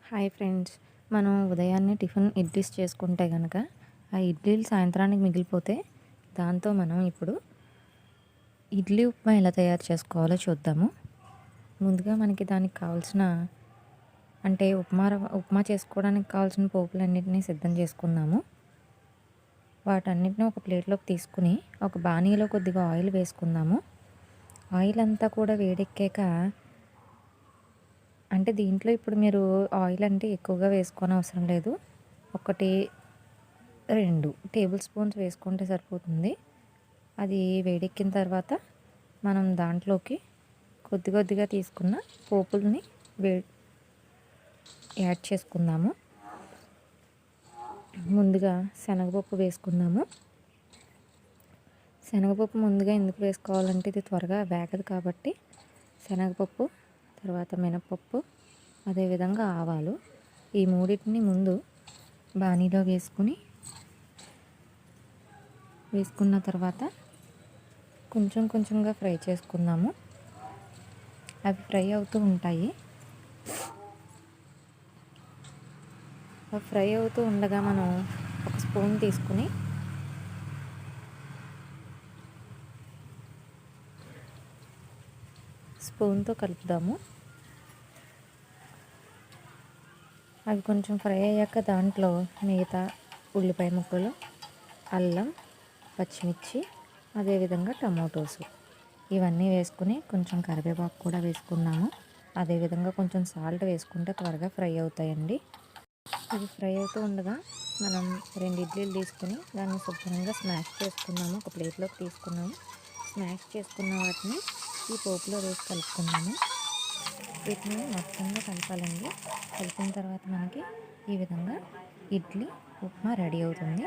Hi friends. మనం ఉదయాన్నే tiffin idlis చేసుకుంటే గనక, ఆ ఇడ్లీలు సాయంత్రానికి మిగిలిపోతే, దాంతో మనం ఇప్పుడు ఇడ్లీ ఉప్మా ఎలా తయారు చేసుకోవాలో చూద్దాము. ముందుగా మనకి దానికి కావాల్సిన అంటే ఉప్మా చేసుకోవడానికి కావాల్సిన పోపులన్నిటిని సిద్ధం చేసుకుందాము. వాటన్నిటిని ఒక ప్లేట్లోకి తీసుకుని, ఒక బాణీలో కొద్దిగా ఆయిల్ వేసుకుందాము. ఆయిల్ అంతా కూడా వేడెక్కాక అంటే దీంట్లో ఇప్పుడు మీరు ఆయిల్ అంటే ఎక్కువగా వేసుకోనవసరం లేదు. 1, 2 టేబుల్ స్పూన్స్ వేసుకుంటే సరిపోతుంది. అది వేడెక్కిన తర్వాత మనం దాంట్లోకి కొద్ది కొద్దిగా తీసుకున్న పోపుల్ని వే యాడ్ చేసుకుందాము. ముందుగా శనగపప్పు వేసుకుందాము. శనగపప్పు ముందుగా ఎందుకు వేసుకోవాలంటే ఇది త్వరగా వేగదు కాబట్టి శనగపప్పు, తర్వాత మినపప్పు, అదేవిధంగా ఆవాలు, ఈ మూడింటిని ముందు బాణీలో వేసుకున్న తర్వాత కొంచెం కొంచెంగా ఫ్రై చేసుకుందాము. అవి ఫ్రై అవుతూ ఉంటాయి. అవి ఫ్రై అవుతూ ఉండగా మనం ఒక స్పూన్ తీసుకుని స్పూన్తో కలుపుదాము. అవి కొంచెం ఫ్రై అయ్యాక దాంట్లో మిగతా ఉల్లిపాయ ముక్కలు, అల్లం, పచ్చిమిర్చి, అదేవిధంగా టమాటోస్ ఇవన్నీ వేసుకుని కొంచెం కరివేపాకు కూడా వేసుకున్నాము. అదేవిధంగా కొంచెం సాల్ట్ వేసుకుంటే త్వరగా ఫ్రై అవుతాయండి. ఇవి ఫ్రై అవుతూ ఉండగా మనం 2 ఇడ్లీలు తీసుకుని దాన్ని శుభ్రంగా స్మాష్ చేసుకున్నాము. ఒక ప్లేట్లోకి తీసుకున్నాము. స్మాష్ చేసుకున్న వాటిని ఈ పోపులో వేసి కలుపుకున్నాము. వీటిని మొత్తంగా కలపాలండి. కలిపిన తర్వాత మనకి ఈ విధంగా ఇడ్లీ ఉప్మా రెడీ అవుతుంది.